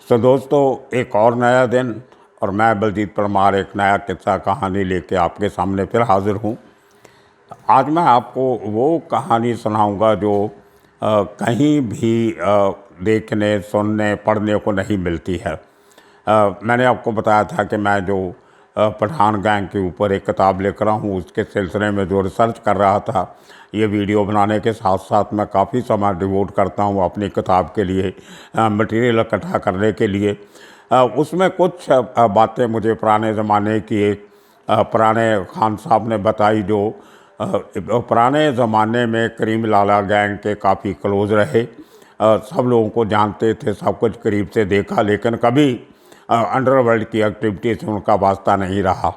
सो दोस्तों, एक और नया दिन और मैं बलजीत परमार एक नया किस्सा कहानी लेके आपके सामने फिर हाज़िर हूँ। आज मैं आपको वो कहानी सुनाऊंगा जो कहीं भी देखने, सुनने, पढ़ने को नहीं मिलती है। मैंने आपको बताया था कि मैं जो पठान गैंग के ऊपर एक किताब लिख रहा हूँ, उसके सिलसिले में जो रिसर्च कर रहा था, ये वीडियो बनाने के साथ साथ मैं काफ़ी समय डिवोट करता हूँ अपनी किताब के लिए, मटेरियल इकट्ठा करने के लिए। उसमें कुछ बातें मुझे पुराने ज़माने की एक पुराने खान साहब ने बताई जो पुराने ज़माने में करीम लाला गैंग के काफ़ी क्लोज़ रहे। सब लोगों को जानते थे, सब कुछ करीब से देखा, लेकिन कभी अंडरवर्ल्ड की एक्टिविटी से उनका वास्ता नहीं रहा।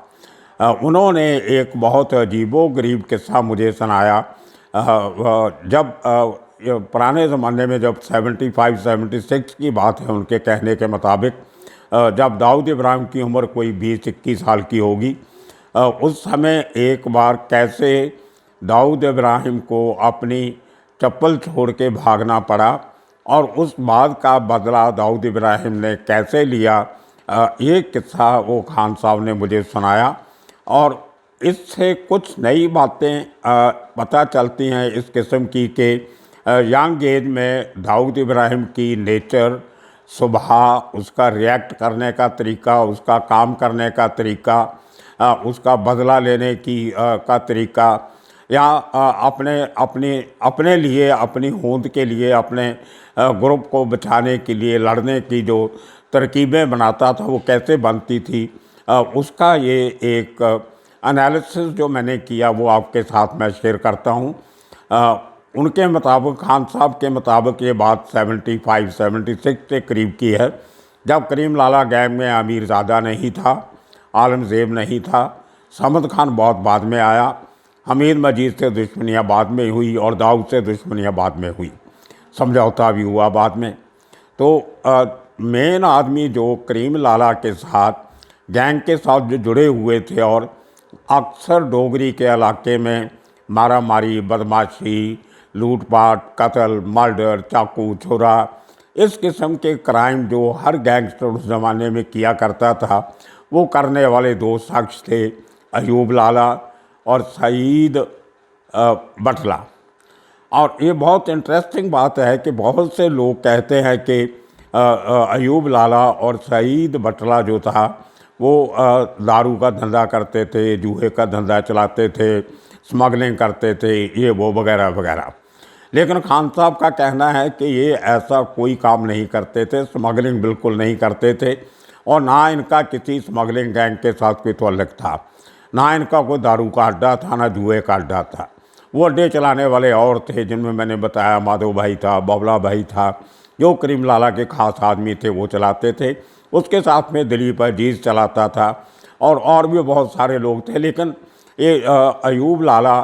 उन्होंने एक बहुत अजीबो-गरीब किस्सा मुझे सुनाया। जब पुराने ज़माने में जब 75-76 की बात है उनके कहने के मुताबिक, जब दाऊद इब्राहिम की उम्र कोई 20-21 साल की होगी, उस समय एक बार कैसे दाऊद इब्राहिम को अपनी चप्पल छोड़ के भागना पड़ा और उस बात का बदला दाऊद इब्राहिम ने कैसे लिया, ये किस्सा वो खान साहब ने मुझे सुनाया। और इससे कुछ नई बातें पता चलती हैं इस किस्म की कि यंग एज में दाऊद इब्राहिम की नेचर, स्वभाव, उसका रिएक्ट करने का तरीका, उसका काम करने का तरीका, उसका बदला लेने की का तरीका, या अपने लिए, अपनी होंद के लिए, अपने ग्रुप को बचाने के लिए लड़ने की जो तरकीबें बनाता था वो कैसे बनती थी, उसका ये एक एनालिसिस जो मैंने किया वो आपके साथ मैं शेयर करता हूँ। उनके मुताबिक, खान साहब के मुताबिक, ये बात 75-76 के करीब की है, जब करीम लाला गैंग में अमीरज़ादा नहीं था, आलमज़ेब नहीं था, समद खान बहुत बाद में आया, हमीद मजीद से दुश्मनियाँ बाद में हुई और दाऊद से दुश्मनियाँ बाद में हुई, समझौता भी हुआ बाद में। तो मेन आदमी जो करीम लाला के साथ, गैंग के साथ जो जुड़े हुए थे और अक्सर डोगरी के इलाके में मारा मारी, बदमाशी, लूटपाट, कत्ल, मर्डर, चाकू छुरा, इस किस्म के क्राइम जो हर गैंगस्टर उस ज़माने में किया करता था, वो करने वाले दो शख्स थे, अयूब लाला और सईद बटला। और ये बहुत इंटरेस्टिंग बात है कि बहुत से लोग कहते हैं कि अयूब लाला और सईद बटला जो था वो दारू का धंधा करते थे, जूए का धंधा चलाते थे, स्मगलिंग करते थे, ये वो वगैरह वगैरह। लेकिन खान साहब का कहना है कि ये ऐसा कोई काम नहीं करते थे, स्मगलिंग बिल्कुल नहीं करते थे, और ना इनका किसी स्मगलिंग गैंग के साथ कोई ताल्लुक था, ना इनका कोई दारू का अड्डा था, ना जुए का अड्डा था। वो अड्डे चलाने वाले और थे, जिनमें मैंने बताया माधव भाई था, बबला भाई था, जो करीम लाला के ख़ास आदमी थे, वो चलाते थे। उसके साथ में दिलीप अजीज़ चलाता था और भी बहुत सारे लोग थे। लेकिन ये अयूब लाला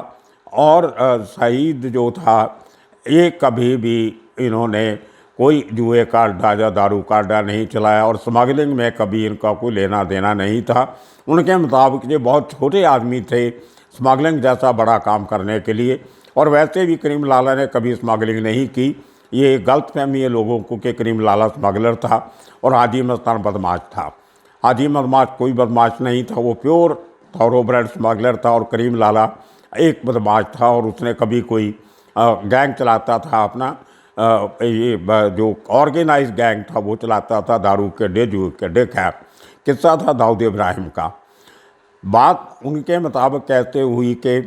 और सईद जो था, ये कभी भी इन्होंने कोई जुए का अड्डा या दारू का अड्डा नहीं चलाया और स्मगलिंग में कभी इनका कोई लेना देना नहीं था। उनके मुताबिक ये बहुत छोटे आदमी थे स्मगलिंग जैसा बड़ा काम करने के लिए, और वैसे भी करीम लाला ने कभी स्मगलिंग नहीं की। ये गलत फहमी है लोगों को कि करीम लाला स्मगलर था और हाजी मस्तान बदमाश था। हाजी बदमाश कोई बदमाश नहीं था, वो प्योर थॉरोब्रेड स्मगलर था, और करीम लाला एक बदमाश था और उसने कभी कोई गैंग चलाता था अपना, ये जो ऑर्गेनाइज गैंग था वो चलाता था, दारू के अड्डे, जुए के अड्डे। खैर, किस्सा था दाऊद इब्राहिम का। बात उनके मुताबिक कहते हुई कि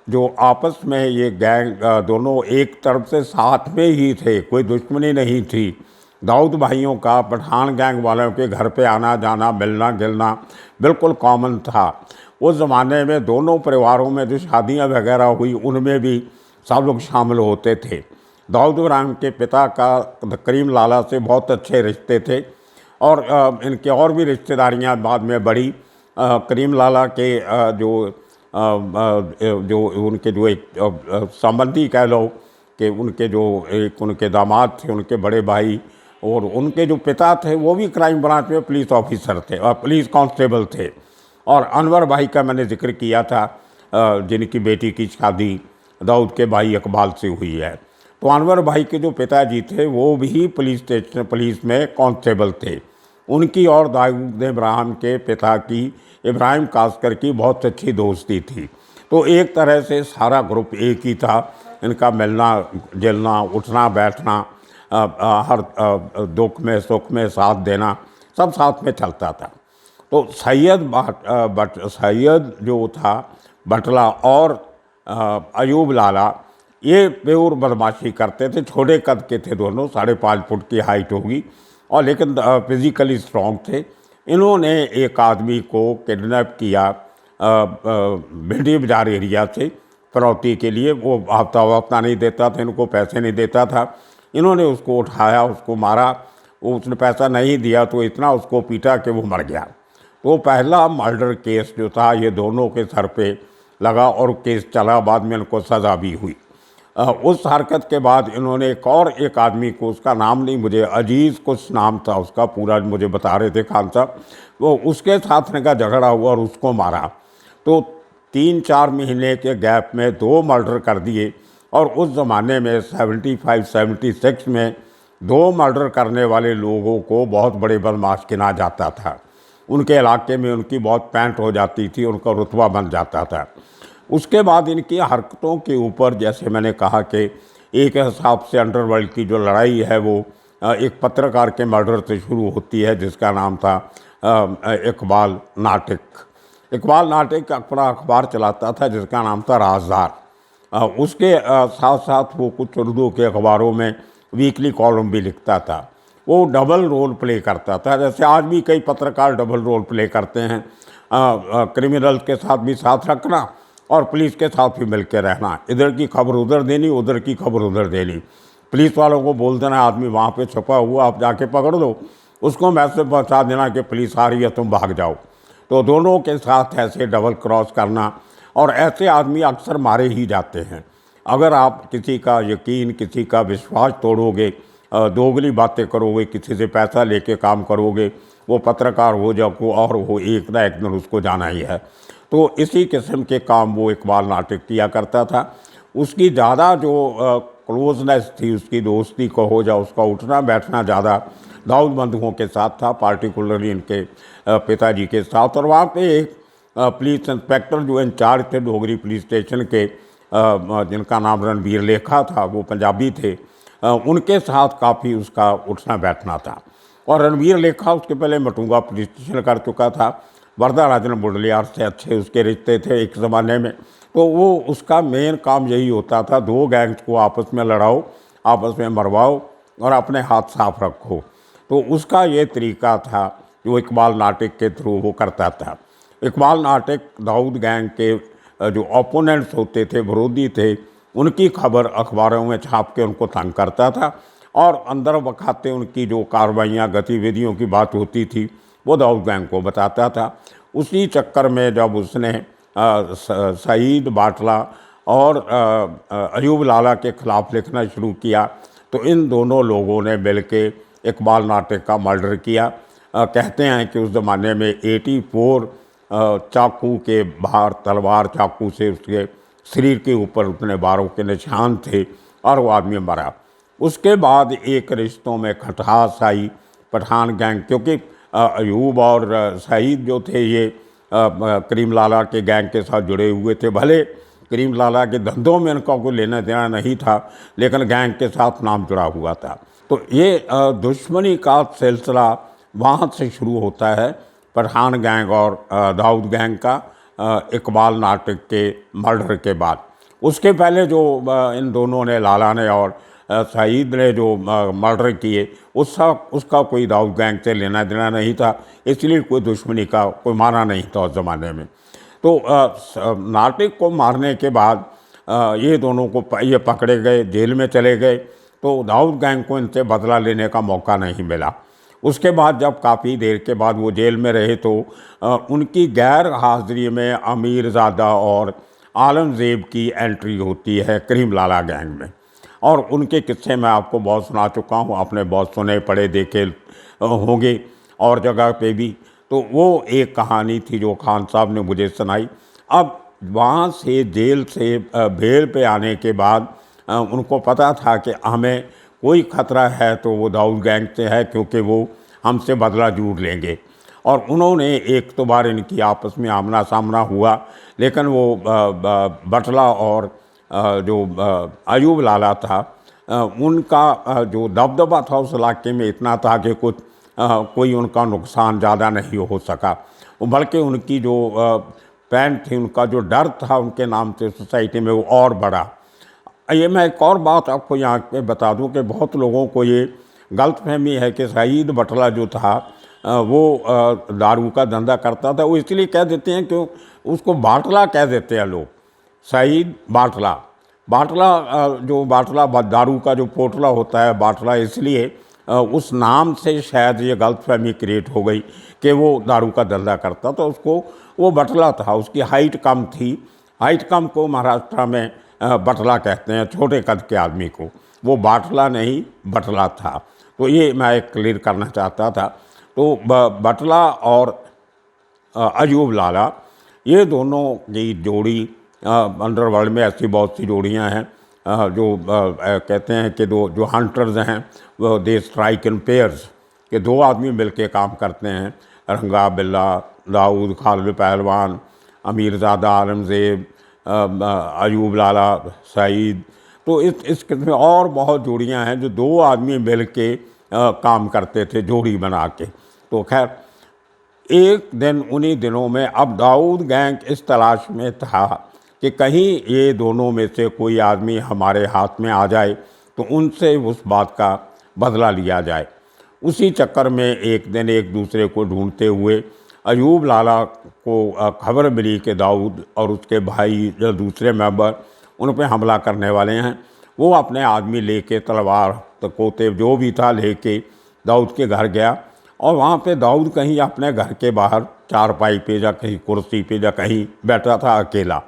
जो आपस में ये गैंग दोनों एक तरफ से साथ में ही थे, कोई दुश्मनी नहीं थी। दाऊद भाइयों का पठान गैंग वालों के घर पे आना जाना, मिलना गिलना बिल्कुल कॉमन था। उस ज़माने में दोनों परिवारों में जो शादियां वगैरह हुई उनमें भी सब लोग शामिल होते थे। दाऊद इब्राहिम के पिता का करीम लाला से बहुत अच्छे रिश्ते थे और इनके और भी रिश्तेदारियां बाद में बढ़ी। करीम लाला के जो उनके जो एक संबंधी कह लो कि उनके जो एक उनके दामाद थे, उनके बड़े भाई, और उनके जो पिता थे वो भी क्राइम ब्रांच में पुलिस ऑफिसर थे और पुलिस कांस्टेबल थे। और अनवर भाई का मैंने जिक्र किया था, जिनकी बेटी की शादी दाऊद के भाई इकबाल से हुई है। तो अनवर भाई के जो पिताजी थे वो भी पुलिस में कांस्टेबल थे। उनकी और दाऊद इब्राहिम के पिता की, इब्राहिम कास्कर की, बहुत अच्छी दोस्ती थी। तो एक तरह से सारा ग्रुप एक ही था। इनका मिलना जुलना, उठना बैठना, हर दुख में सुख में साथ देना, सब साथ में चलता था। तो सैयद जो था बटला और अयूब लाला, ये प्योर बदमाशी करते थे। छोटे कद के थे दोनों, 5.5 फुट की हाइट होगी, और लेकिन फिज़िकली स्ट्रॉन्ग थे। इन्होंने एक आदमी को किडनैप किया भिंडी बाजार एरिया से फिरौती के लिए। वो हफ्ता वफ्ता नहीं देता था, इनको पैसे नहीं देता था। इन्होंने उसको उठाया, उसको मारा। उसने पैसा नहीं दिया तो इतना उसको पीटा कि वो मर गया। तो पहला मर्डर केस जो था ये दोनों के सर पे लगा और केस चला, बाद में इनको सज़ा भी हुई। उस हरकत के बाद इन्होंने एक आदमी को, उसका नाम नहीं, मुझे अजीज़ कुछ नाम था उसका, पूरा मुझे बता रहे थे खान साहब, वो उसके साथ इनका झगड़ा हुआ और उसको मारा। तो 3-4 महीने के गैप में 2 मर्डर कर दिए। और उस ज़माने में 75-76 में 2 मर्डर करने वाले लोगों को बहुत बड़े बदमाश गिना जाता था। उनके इलाके में उनकी बहुत पैंट हो जाती थी, उनका रुतबा बन जाता था। उसके बाद इनकी हरकतों के ऊपर, जैसे मैंने कहा कि एक हिसाब से अंडरवर्ल्ड की जो लड़ाई है वो एक पत्रकार के मर्डर से शुरू होती है जिसका नाम था इकबाल नाटिक। इकबाल नाटिक अपना अखबार चलाता था जिसका नाम था राज़दार। उसके साथ साथ वो कुछ उर्दू के अखबारों में वीकली कॉलम भी लिखता था। वो डबल रोल प्ले करता था, जैसे आज भी कई पत्रकार डबल रोल प्ले करते हैं। क्रिमिनल के साथ भी साथ रखना और पुलिस के साथ भी मिल के रहना, इधर की खबर उधर देनी, उधर की खबर उधर देनी। पुलिस वालों को बोल देना आदमी वहाँ पे छुपा हुआ, आप जाके पकड़ दो, उसको मैसेज पहुँचा देना कि पुलिस आ रही है, तुम भाग जाओ। तो दोनों के साथ ऐसे डबल क्रॉस करना, और ऐसे आदमी अक्सर मारे ही जाते हैं। अगर आप किसी का यकीन, किसी का विश्वास तोड़ोगे, दोगली बातें करोगे, किसी से पैसा लेके काम करोगे, वो पत्रकार हो या को और हो, एक ना एक दिन उसको जाना ही है। तो इसी किस्म के काम वो इकबाल नाटिक किया करता था। उसकी ज़्यादा जो क्लोजनेस थी, उसकी दोस्ती को हो या उसका उठना बैठना ज़्यादा दाऊद बंधुओं के साथ था, पार्टिकुलरली इनके पिताजी के साथ। और वहाँ पे एक पुलिस इंस्पेक्टर जो इंचार्ज थे डोगरी पुलिस स्टेशन के, जिनका नाम रणबीर लेखा था, वो पंजाबी थे, उनके साथ काफ़ी उसका उठना बैठना था। और रणबीर लेखा उसके पहले मटुंगा पुलिस स्टेशन कर चुका था। वरदा राजन बुडलियार से अच्छे उसके रिश्ते थे एक ज़माने में। तो वो उसका मेन काम यही होता था, 2 गैंग्स को आपस में लड़ाओ, आपस में मरवाओ और अपने हाथ साफ रखो। तो उसका ये तरीका था जो इकबाल नाटिक के थ्रू वो करता था। इकबाल नाटिक दाऊद गैंग के जो ओपोनेंट्स होते थे, विरोधी थे, उनकी खबर अखबारों में छाप के उनको तंग करता था, और अंदर बखाते उनकी जो कार्रवाइयाँ, गतिविधियों की बात होती थी वो दाऊद गैंग को बताता था। उसी चक्कर में जब उसने सईद बाटला और अयूब लाला के ख़िलाफ़ लिखना शुरू किया, तो इन दोनों लोगों ने मिल के इकबाल नाटिक का मर्डर किया। कहते हैं कि उस ज़माने में 84 चाकू के बाहर, तलवार चाकू से उसके शरीर के ऊपर उतने बारों के निशान थे और वो आदमी मरा। उसके बाद एक रिश्तों में खटास आई पठान गैंग, क्योंकि अयूब और सईद जो थे ये करीम लाला के गैंग के साथ जुड़े हुए थे। भले करीम लाला के धंधों में इनका कोई लेना देना नहीं था, लेकिन गैंग के साथ नाम जुड़ा हुआ था। तो ये दुश्मनी का सिलसिला वहाँ से शुरू होता है, पठान गैंग और दाऊद गैंग का, इकबाल नाटिक के मर्डर के बाद। उसके पहले जो इन दोनों ने, लाला ने और सईद ने जो मर्डर किए, उसका कोई दाऊद गैंग से लेना देना नहीं था, इसलिए कोई दुश्मनी का कोई माना नहीं था उस ज़माने में। तो नाटिक को मारने के बाद ये दोनों को ये पकड़े गए, जेल में चले गए। तो दाऊद गैंग को इनसे बदला लेने का मौका नहीं मिला। उसके बाद जब काफ़ी देर के बाद वो जेल में रहे तो उनकी गैर हाज़िरी में अमीरज़ादा और आलमज़ेब की एंट्री होती है करीम लाला गैंग में। और उनके किस्से मैं आपको बहुत सुना चुका हूँ, आपने बहुत सुने पढ़े देखे होंगे और जगह पे भी। तो वो एक कहानी थी जो खान साहब ने मुझे सुनाई। अब वहाँ से जेल से बेल पे आने के बाद उनको पता था कि हमें कोई ख़तरा है तो वो दाऊद गैंग से है, क्योंकि वो हमसे बदला जरूर लेंगे। और उन्होंने एक तो बार इनकी आपस में आमना सामना हुआ, लेकिन वो बटला और जो अयूब लाला था, उनका जो दबदबा था उस इलाके में इतना था कि कोई उनका नुकसान ज़्यादा नहीं हो सका। बल्कि उनकी जो पैंट थी, उनका जो डर था उनके नाम से सोसाइटी में, वो और बढ़ा। ये मैं एक और बात आपको यहाँ पे बता दूं कि बहुत लोगों को ये गलतफहमी है कि सईद बटला जो था वो दारू का धंधा करता था। वो इसलिए कह देते हैं कि उसको बाटला कह देते हैं लोग, सईद बाटला। जो बाटला दारू का जो पोटला होता है बाटला, इसलिए उस नाम से शायद ये गलतफहमी क्रिएट हो गई कि वो दारू का धंधा करता था। उसको वो बटला था। उसकी हाइट कम थी। हाइट कम को महाराष्ट्र में बटला कहते हैं, छोटे कद के आदमी को। वो बाटला नहीं, बटला था। तो ये मैं एक क्लियर करना चाहता था। तो बटला और अयूब लाला, ये दोनों की जोड़ी, अंडरवर्ल्ड में ऐसी बहुत सी जोड़ियां हैं जो कहते हैं कि जो हंटर्स हैं वो दे स्ट्राइक इन पेयर्स, कि दो आदमी मिलके काम करते हैं। रंगा बिल्ला, दाऊद, खालिद पहलवान, अमीरज़ादा, आलमज़ेब, अयूब लाला, सईद। तो इस किस्म में और बहुत जोड़ियां हैं जो दो आदमी मिल के काम करते थे, जोड़ी बना के। तो खैर एक दिन उन्हीं दिनों में अब दाऊद गैंग इस तलाश में था कि कहीं ये दोनों में से कोई आदमी हमारे हाथ में आ जाए तो उनसे उस बात का बदला लिया जाए। उसी चक्कर में एक दिन एक दूसरे को ढूंढते हुए अयूब लाला को खबर मिली कि दाऊद और उसके भाई जो दूसरे मेंबर उन पर हमला करने वाले हैं। वो अपने आदमी लेके, तलवार तकोते जो भी था लेके दाऊद के घर गया। और वहाँ पे दाऊद कहीं अपने घर के बाहर चारपाई पे या कहीं कुर्सी पे या कहीं बैठा था अकेला।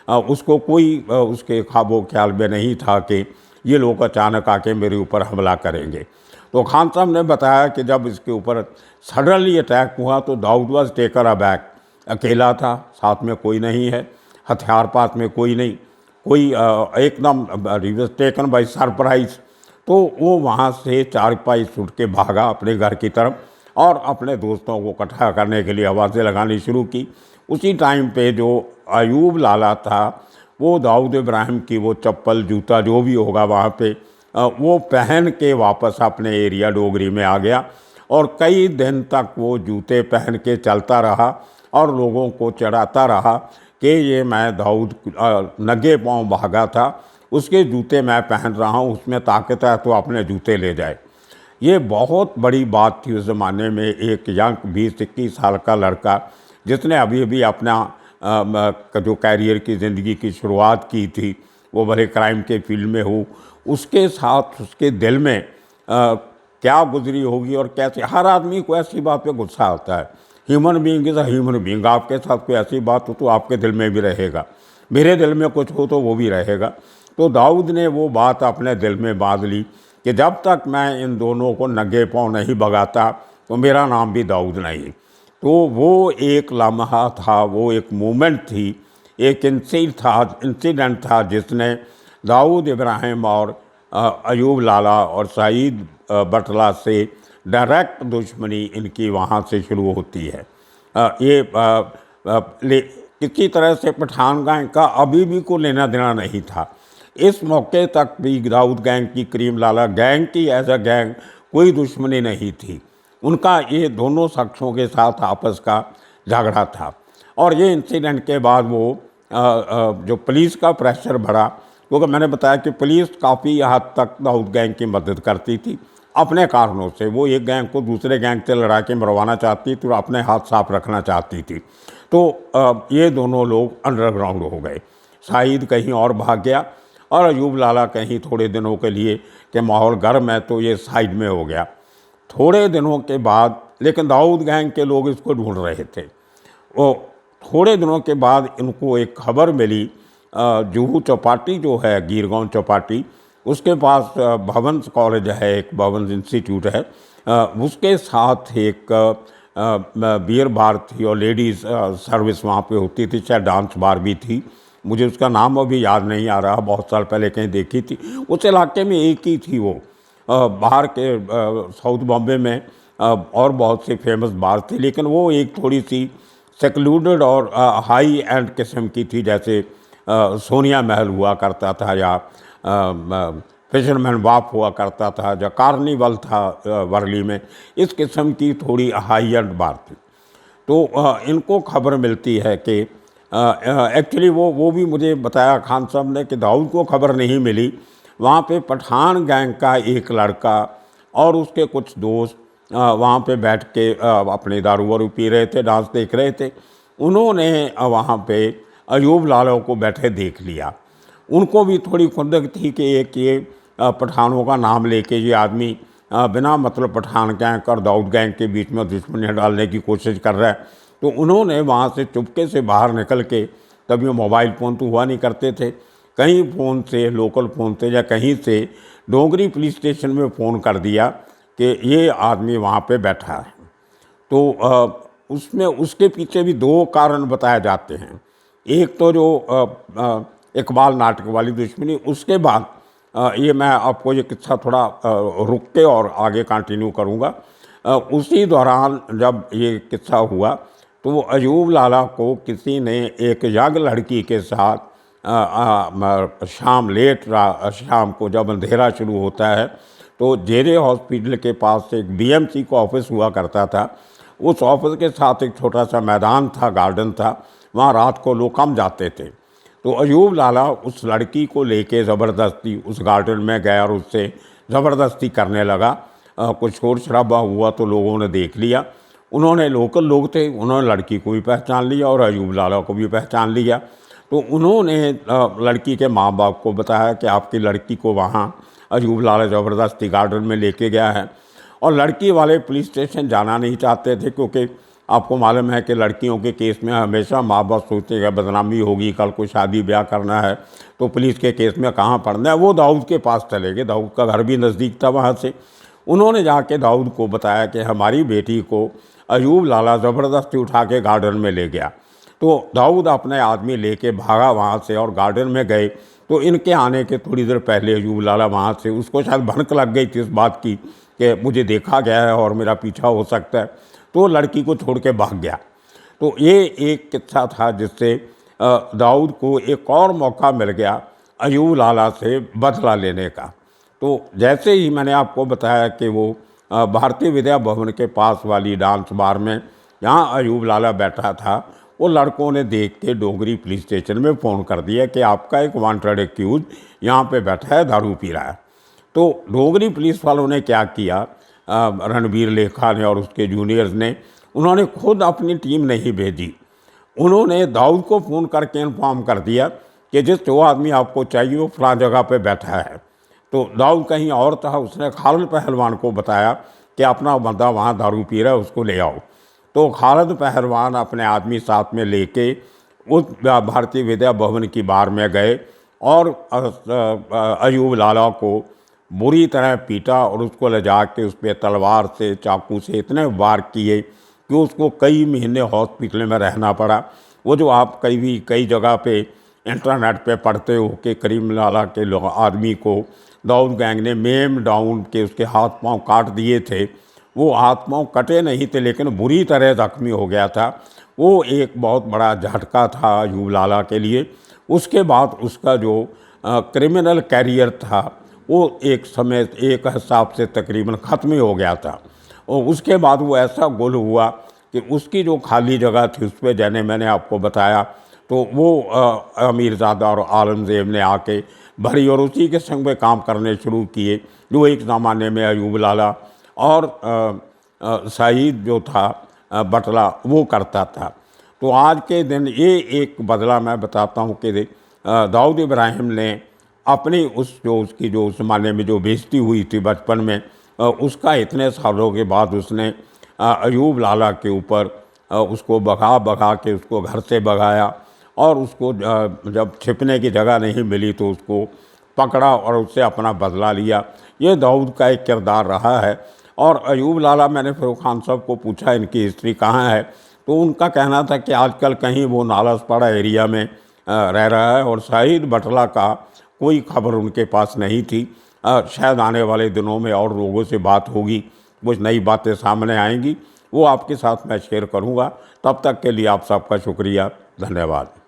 उसको कोई उसके ख्वाबो ख्याल में नहीं था कि ये लोग अचानक आके मेरे ऊपर हमला करेंगे। तो खान साहब ने बताया कि जब इसके ऊपर सडनली अटैक हुआ तो दाऊद वाज टेकन अबैक। अकेला था, साथ में कोई नहीं है, हथियार पास में कोई नहीं, कोई एकदम he was taken by surprise. तो वो वहाँ से चारपाई छूट के भागा अपने घर की तरफ और अपने दोस्तों को इकट्ठा करने के लिए आवाज़ें लगानी शुरू की। उसी टाइम पे जो अयूब लाला था वो दाऊद इब्राहिम की वो चप्पल जूता जो भी होगा वहाँ पे वो पहन के वापस अपने एरिया डोगरी में आ गया। और कई दिन तक वो जूते पहन के चलता रहा और लोगों को चढ़ाता रहा कि ये मैं दाऊद नंगे पाँव भागा था, उसके जूते मैं पहन रहा हूँ, उसमें ताकत है तो अपने जूते ले जाए। ये बहुत बड़ी बात थी उस ज़माने में। एक यंग 20-21 साल का लड़का जिसने अभी अभी अपना जो कैरियर की ज़िंदगी की शुरुआत की थी, वो भले क्राइम के फील्ड में हो, उसके साथ उसके दिल में क्या गुजरी होगी और कैसे। हर आदमी को ऐसी बात पे गुस्सा आता है। Human being is a human being. आपके साथ कोई ऐसी बात हो तो आपके दिल में भी रहेगा, मेरे दिल में कुछ हो तो वो भी रहेगा। तो दाऊद ने वो बात अपने दिल में बांध ली कि जब तक मैं इन दोनों को नंगे पाँव नहीं भगाता तो मेरा नाम भी दाऊद नहीं। तो वो एक लम्हा था, वो एक मोमेंट थी, एक इंसिडेंट था जिसने दाऊद इब्राहिम और अयूब लाला और सईद बटला से डायरेक्ट दुश्मनी इनकी वहाँ से शुरू होती है। किसी तरह से पठान गैंग का अभी भी कोई लेना देना नहीं था। इस मौके तक भी दाऊद गैंग की, करीम लाला गैंग की एज अ गैंग कोई दुश्मनी नहीं थी। उनका ये दोनों शख्सों के साथ आपस का झगड़ा था। और ये इंसिडेंट के बाद वो जो पुलिस का प्रेशर बढ़ा, क्योंकि मैंने बताया कि पुलिस काफ़ी हद तक दाऊद गैंग की मदद करती थी अपने कारणों से। वो एक गैंग को दूसरे गैंग से लड़ा के मरवाना चाहती थी और अपने हाथ साफ रखना चाहती थी। तो ये दोनों लोग अंडरग्राउंड हो गए। सईद कहीं और भाग गया और अयूब लाला कहीं थोड़े दिनों के लिए कि माहौल गर्म है तो ये साइड में हो गया। थोड़े दिनों के बाद लेकिन दाऊद गैंग के लोग इसको ढूंढ रहे थे। वो थोड़े दिनों के बाद इनको एक खबर मिली, जुहू चौपाटी जो है, गिरगांव चौपाटी, उसके पास भवंस कॉलेज है, एक भवंस इंस्टीट्यूट है, उसके साथ एक बियर बार थी और लेडीज़ सर्विस वहाँ पे होती थी, शायद डांस बार भी थी। मुझे उसका नाम अभी याद नहीं आ रहा, बहुत साल पहले कहीं देखी थी। उस इलाके में एक ही थी वो। बाहर के साउथ बॉम्बे में और बहुत से फेमस बार थे, लेकिन वो एक थोड़ी सी सेक्लूडेड और हाई एंड किस्म की थी, जैसे सोनिया महल हुआ करता था, या फिशरमैन वाफ हुआ करता था, या कार्निवल था वर्ली में। इस किस्म की थोड़ी हाई एंड बार थी। तो इनको खबर मिलती है कि एक्चुअली वो भी मुझे बताया खान साहब ने कि दाऊद को खबर नहीं मिली। वहाँ पे पठान गैंग का एक लड़का और उसके कुछ दोस्त वहाँ पे बैठ के अपने दारू वारू पी रहे थे, डांस देख रहे थे। उन्होंने वहाँ पे अयूब लाला को बैठे देख लिया। उनको भी थोड़ी खुंदक थी कि एक ये पठानों का नाम लेके ये आदमी बिना मतलब पठान गैंग और दाऊद गैंग के बीच में दुश्मनी डालने की कोशिश कर रहा है। तो उन्होंने वहाँ से चुपके से बाहर निकल के, तब ये मोबाइल फ़ोन तो हुआ नहीं करते थे, कहीं फ़ोन से, लोकल फ़ोन से या कहीं से डोंगरी पुलिस स्टेशन में फ़ोन कर दिया कि ये आदमी वहाँ पे बैठा है। तो उसमें उसके पीछे भी दो कारण बताए जाते हैं। एक तो जो इकबाल नाटक वाली दुश्मनी, उसके बाद ये मैं आपको ये किस्सा थोड़ा रुक के और आगे कंटिन्यू करूँगा। उसी दौरान जब ये किस्सा हुआ तो अयूब लाला को किसी ने एक यंग लड़की के साथ शाम को जब अंधेरा शुरू होता है तो जेरे हॉस्पिटल के पास एक बीएमसी का ऑफिस हुआ करता था। उस ऑफिस के साथ एक छोटा सा मैदान था, गार्डन था, वहाँ रात को लोग कम जाते थे। तो अयूब लाला उस लड़की को लेके ज़बरदस्ती उस गार्डन में गया और उससे ज़बरदस्ती करने लगा। कुछ शोर शराबा हुआ तो लोगों ने देख लिया। उन्होंने, लोकल लोग थे, उन्होंने लड़की को भी पहचान लिया और अयूब लाला को भी पहचान लिया। तो उन्होंने लड़की के माँ बाप को बताया कि आपकी लड़की को वहाँ अयूब लाला ज़बरदस्ती गार्डन में लेके गया है। और लड़की वाले पुलिस स्टेशन जाना नहीं चाहते थे, क्योंकि आपको मालूम है कि लड़कियों के केस में हमेशा माँ बाप सोचते हैं बदनामी होगी, कल को शादी ब्याह करना है तो पुलिस के केस में कहाँ पढ़ना है। वो दाऊद के पास चले गए, दाऊद का घर भी नज़दीक था वहाँ से। उन्होंने जाके दाऊद को बताया कि हमारी बेटी को अयूब लाला ज़बरदस्ती उठा के गार्डन में ले गया। तो दाऊद अपने आदमी लेके भागा वहाँ से और गार्डन में गए। तो इनके आने के थोड़ी देर पहले अयूब लाला वहाँ से, उसको शायद भनक लग गई थी इस बात की कि मुझे देखा गया है और मेरा पीछा हो सकता है, तो लड़की को छोड़ के भाग गया। तो ये एक किस्सा था जिससे दाऊद को एक और मौका मिल गया अयूब लाला से बदला लेने का। तो जैसे ही मैंने आपको बताया कि वो भारतीय विद्या भवन के पास वाली डांस बार में जहाँ अयूब लाला बैठा था, वो लड़कों ने देख के डोंगरी पुलिस स्टेशन में फ़ोन कर दिया कि आपका एक वांटेड एक्यूज यहाँ पे बैठा है, दारू पी रहा है। तो डोंगरी पुलिस वालों ने क्या किया, रणबीर लेखा ने और उसके जूनियर्स ने, उन्होंने खुद अपनी टीम नहीं भेजी। उन्होंने दाऊद को फ़ोन करके इन्फॉर्म कर दिया कि जिस जो आदमी आपको चाहिए वो फलां जगह पे बैठा है। तो दाऊद कहीं और था, उसने खालिद पहलवान को बताया कि अपना बंदा वहाँ दारू पी रहा है, उसको ले आओ। तो खालिद पहलवान अपने आदमी साथ में लेके उस भारतीय विद्या भवन की बार में गए और अयूब लाला को बुरी तरह पीटा और उसको ले जा के उस पर तलवार से, चाकू से इतने वार किए कि उसको कई महीने हॉस्पिटल में रहना पड़ा। वो जो आप कई जगह पे इंटरनेट पे पढ़ते हो कि करीम लाला के आदमी को दाऊद गैंग ने मेम डाउन के उसके हाथ पांव काट दिए थे, वो हाथ पांव कटे नहीं थे लेकिन बुरी तरह ज़ख्मी हो गया था। वो एक बहुत बड़ा झटका था अयूब लाला के लिए। उसके बाद उसका जो क्रिमिनल कैरियर था वो एक हिसाब से तकरीबन ख़त्म ही हो गया था। और उसके बाद वो ऐसा गुल हुआ कि उसकी जो खाली जगह थी उस पर, जैसे मैंने आपको बताया, तो वो अमीरज़ादा और आलमज़ेब ने आके भरी और उसी के संग में काम करने शुरू किए, जो एक ज़माने में अयूब लाला और सईद जो था बटला वो करता था। तो आज के दिन ये एक बदला मैं बताता हूँ कि दाऊद इब्राहिम ने अपनी उसकी जो उस ज़माने में जो बेइज्जती हुई थी बचपन में, उसका इतने सालों के बाद उसने अयूब लाला के ऊपर उसको भगा के उसको घर से भगाया और उसको जब छिपने की जगह नहीं मिली तो उसको पकड़ा और उससे अपना बदला लिया। ये दाऊद का एक किरदार रहा है। और अयूब लाला, मैंने फ़ारूक खान साहब को पूछा इनकी हिस्ट्री कहाँ है, तो उनका कहना था कि आजकल कहीं वो नालसपाड़ा एरिया में रह रहा है और शहीद बटला का कोई खबर उनके पास नहीं थी। शायद आने वाले दिनों में और लोगों से बात होगी, कुछ नई बातें सामने आएंगी, वो आपके साथ मैं शेयर करूंगा। तब तक के लिए आप सबका शुक्रिया, धन्यवाद।